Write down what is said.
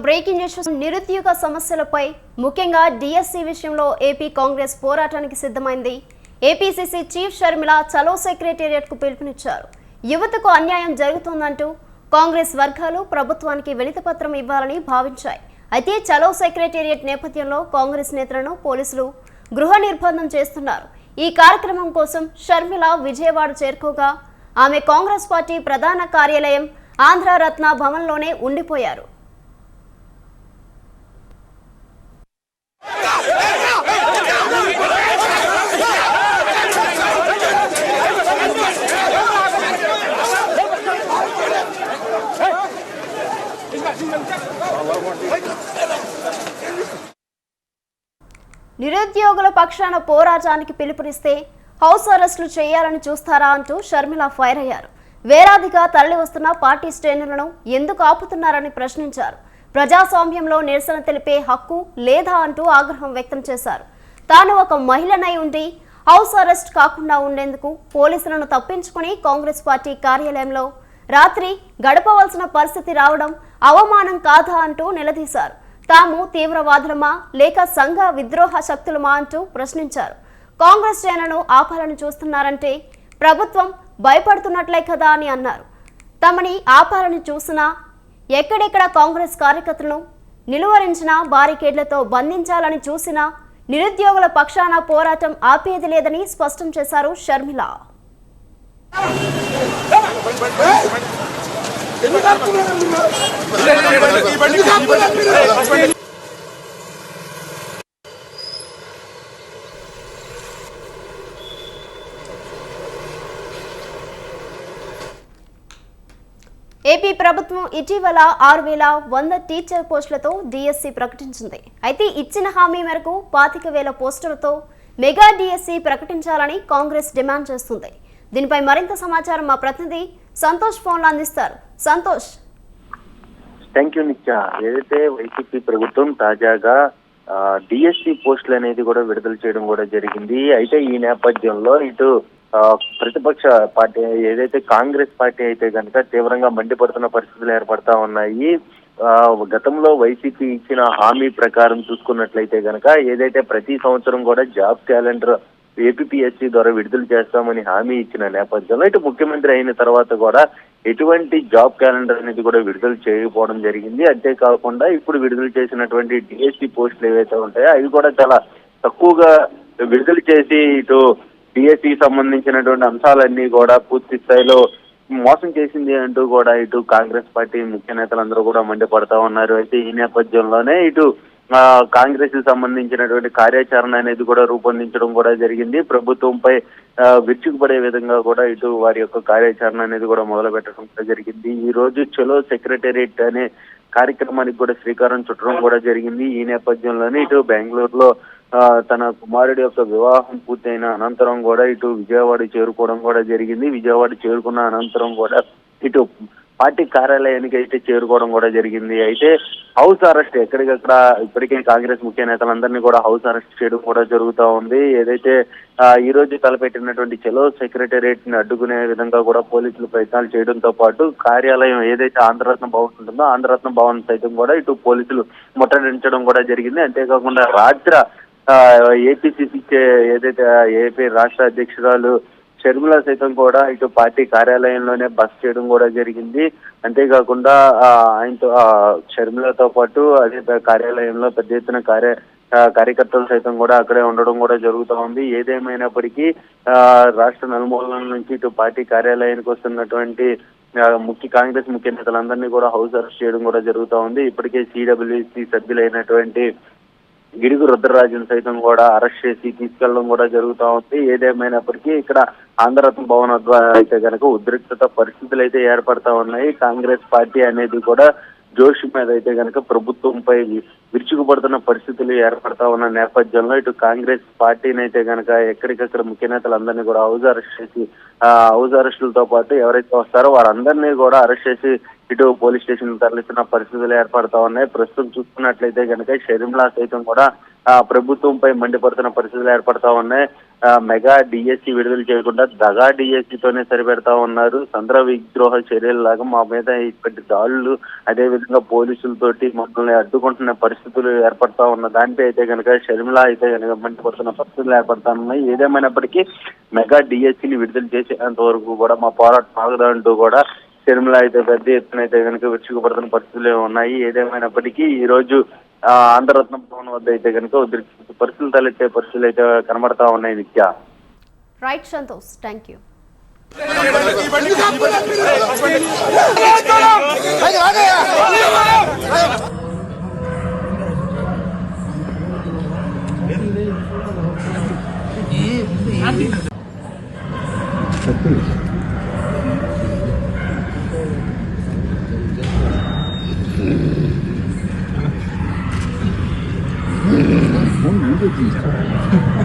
Breaking news నిరుద్యోగ సమస్యలపై ముఖ్యంగా డిఎస్సి విషయంలో ఏపీ కాంగ్రెస్ పోరాటానికి సిద్ధమైంది. ఏపీసీసీ చీఫ్ షర్మిల చలో సెక్రటేరియట్ కు పిలుపునిచ్చారు. యువతకు అన్యాయం జరుగుతోందంటూ కాంగ్రెస్ వర్గాలు ప్రభుత్వానికి వినతిపత్రం ఇవ్వాలని భావించాయి. అయితే చలో సెక్రటేరియట్ నేపథ్యంలో కాంగ్రెస్ నేతలను పోలీసులు గృహ నిర్బంధం చేస్తున్నారు. ఈ కార్యక్రమం కోసం షర్మిల విజయవాడ చేరుకోగా ఆమె కాంగ్రెస్ పార్టీ ప్రధాన కార్యాలయం ఆంధ్ర రత్న భవన్లోనే ఉండిపోయారు. నిరుద్యోగుల పక్షాన పోరాటానికి పిలుపునిస్తే హౌస్ అరెస్టులు చేయాలని చూస్తారా అంటూ షర్మిల ఫైర్ అయ్యారు. వేలాదిగా తరలి వస్తున్న పార్టీ శ్రేణులను ఎందుకు ఆపుతున్నారని ప్రశ్నించారు. ప్రజాస్వామ్యంలో నిరసన తెలిపే హక్కు లేదా అంటూ ఆగ్రహం వ్యక్తం చేశారు. తాను ఒక మహిళనై ఉండి హౌస్ అరెస్ట్ కాకుండా ఉండేందుకు పోలీసులను తప్పించుకుని కాంగ్రెస్ పార్టీ కార్యాలయంలో రాత్రి గడపవలసిన పరిస్థితి రావడం అవమానం కాదా అంటూ నిలదీశారు. తాము తీవ్రవాదులమా లేక సంఘ విద్రోహ శక్తులమా అంటూ ప్రశ్నించారు. కాంగ్రెస్ శ్రేణులను ఆపాలని చూస్తున్నారంటే ప్రభుత్వం భయపడుతున్నట్లే కదా అని అన్నారు. తమని ఆపాలని చూసినా ఎక్కడెక్కడ కాంగ్రెస్ కార్యకర్తలను నిలువరించినా బారికేడ్లతో బంధించాలని చూసినా నిరుద్యోగుల పక్షాన పోరాటం ఆపేది లేదని స్పష్టం చేశారు షర్మిల. ఏపీ ప్రభుత్వం ఇటీవల 6,100 టీచర్ పోస్టులతో డిఎస్సి ప్రకటించింది. అయితే ఇచ్చిన హామీ మేరకు 25,000 పోస్టులతో మెగా డిఎస్సి ప్రకటించాలని కాంగ్రెస్ డిమాండ్ చేస్తుంది. దీనిపై మరింత సమాచారం మా ప్రతినిధి సంతోష్ ఫోన్లో అందిస్తారు. సంతోష్. థ్యాంక్ యూ నిత్య. ఏదైతే వైసీపీ ప్రభుత్వం తాజాగా డిఎస్సి పోస్టులు అనేది కూడా విడుదల చేయడం కూడా జరిగింది. అయితే ఈ నేపథ్యంలో ఇటు ప్రతిపక్ష పార్టీ ఏదైతే కాంగ్రెస్ పార్టీ అయితే కనుక తీవ్రంగా మండిపడుతున్న పరిస్థితులు ఏర్పడతా ఉన్నాయి. గతంలో వైసీపీ ఇచ్చిన హామీ ప్రకారం చూసుకున్నట్లయితే కనుక ఏదైతే ప్రతి సంవత్సరం కూడా జాబ్ క్యాలెండర్ ఏపీఎస్సీ ద్వారా విడుదల చేస్తామని హామీ ఇచ్చిన నేపథ్యంలో ఇటు ముఖ్యమంత్రి అయిన తర్వాత కూడా ఎటువంటి జాబ్ క్యాలెండర్ అనేది కూడా విడుదల చేయకపోవడం జరిగింది. అంతేకాకుండా ఇప్పుడు విడుదల చేసినటువంటి డిఎస్సి పోస్టులు ఏవైతే ఉంటాయో అవి కూడా చాలా తక్కువగా విడుదల చేసి ఇటు డిఎస్సి సంబంధించినటువంటి అంశాలన్నీ కూడా పూర్తి స్థాయిలో మోసం చేసింది అంటూ కూడా ఇటు కాంగ్రెస్ పార్టీ ముఖ్య నేతలందరూ కూడా మండిపడతా ఉన్నారు. అయితే ఈ నేపథ్యంలోనే ఇటు కాంగ్రెస్ కి సంబంధించినటువంటి కార్యాచరణ అనేది కూడా రూపొందించడం కూడా జరిగింది. ప్రభుత్వంపై విరుచుకుపడే విధంగా కూడా ఇటు వారి యొక్క కార్యాచరణ అనేది కూడా మొదలు పెట్టడం కూడా జరిగింది. ఈ రోజు చలో సెక్రటేరియట్ అనే కార్యక్రమానికి కూడా శ్రీకారం చుట్టడం కూడా జరిగింది. ఈ నేపథ్యంలోనే ఇటు బెంగళూరులో తన కుమారుడి యొక్క వివాహం పూర్తయిన అనంతరం కూడా ఇటు విజయవాడ చేరుకోవడం కూడా జరిగింది. విజయవాడ చేరుకున్న అనంతరం కూడా ఇటు పార్టీ కార్యాలయానికి అయితే చేరుకోవడం కూడా జరిగింది. అయితే హౌస్ అరెస్ట్ ఎక్కడికక్కడ ఇప్పటికే కాంగ్రెస్ ముఖ్య నేతలందరినీ కూడా హౌస్ అరెస్ట్ చేయడం కూడా జరుగుతూ ఉంది. ఏదైతే ఈ రోజు తలపెట్టినటువంటి చలో సెక్రటేరియట్ ని అడ్డుకునే విధంగా కూడా పోలీసులు ప్రయత్నాలు చేయడంతో పాటు కార్యాలయం ఏదైతే ఆంధ్రరత్న భవన్ ఉంటుందో ఆంధ్రరత్న భవన్ సైతం కూడా ఇటు పోలీసులు ముట్టడించడం కూడా జరిగింది. అంతేకాకుండా రాత్రి ఏపీసీసీ ఏదైతే ఏపీ రాష్ట్ర అధ్యక్షురాలు షర్మిల సైతం కూడా ఇటు పార్టీ కార్యాలయంలోనే బస్ చేయడం కూడా జరిగింది. అంతేకాకుండా ఆయనతో షర్మిలతో పాటు అదే కార్యాలయంలో పెద్ద ఎత్తున కార్యకర్తలు సైతం కూడా అక్కడే ఉండడం కూడా జరుగుతూ ఉంది. ఏదేమైనప్పటికీ రాష్ట్ర నలుమూలల నుంచి ఇటు పార్టీ కార్యాలయానికి వస్తున్నటువంటి కాంగ్రెస్ ముఖ్య నేతలందరినీ కూడా హౌస్ అరెస్ట్ చేయడం కూడా జరుగుతూ ఉంది. ఇప్పటికే సిడబ్ల్యూసీ సభ్యులైనటువంటి గిడుగు రుద్రరాజును సైతం కూడా అరెస్ట్ చేసి తీసుకెళ్లడం కూడా జరుగుతూ ఉంది. ఏదేమైనప్పటికీ ఇక్కడ ఆంధ్రరత్న భవన్ ద్వారా అయితే కనుక ఉద్రిక్తత పరిస్థితులు అయితే ఏర్పడతా ఉన్నాయి. కాంగ్రెస్ పార్టీ అనేది కూడా జోష్ మీద అయితే కనుక ప్రభుత్వంపై విరుచుకుపడుతున్న పరిస్థితులు ఏర్పడతా ఉన్న నేపథ్యంలో ఇటు కాంగ్రెస్ పార్టీని అయితే కనుక ఎక్కడికక్కడ ముఖ్య నేతలందరినీ కూడా హౌస్ అరెస్ట్ చేసి హౌస్ అరెస్టులతో పాటు ఎవరైతే వస్తారో వారందరినీ కూడా అరెస్ట్ చేసి ఇటు పోలీస్ స్టేషన్ తరలిస్తున్న పరిస్థితులు ఏర్పడతా ఉన్నాయి. ప్రస్తుతం చూసుకున్నట్లయితే కనుక షర్మిల సైతం కూడా ప్రభుత్వంపై మండిపడుతున్న పరిస్థితులు ఏర్పడతా ఉన్నాయి. మెగా డిఎస్సి విడుదల చేయకుండా దగా డిఎస్సితోనే సరిపెడతా ఉన్నారు. సంద్ర విద్రోహ చర్యలలాగా మా మీద ఇప్పటి దాడులు, అదే విధంగా పోలీసులతోటి మమ్మల్ని అడ్డుకుంటున్న పరిస్థితులు ఏర్పడతా ఉన్న దానిపై అయితే కనుక షర్మిల అయితే కనుక మండిపడుతున్న పరిస్థితులు ఏర్పడతా ఉన్నాయి. ఏదేమైనప్పటికీ మెగా డిఎస్సిని విడుదల చేసేంత వరకు కూడా మా పోరాటం ఆగదంటూ కూడా షర్మిల అయితే పెద్ద ఎత్తున అయితే కనుక విరుచుకుపడుతున్న పరిస్థితులు ఉన్నాయి. ఏదేమైనప్పటికీ ఈ రోజు ఆంధ్రరత్న భవన్ వద్ద అయితే కనుక పరిస్థితులు తలెత్తే పరిస్థితులు అయితే కనబడతా ఉన్నాయి. నిత్య రైట్ సంతోష్, థ్యాంక్ యూ. 이게 진짜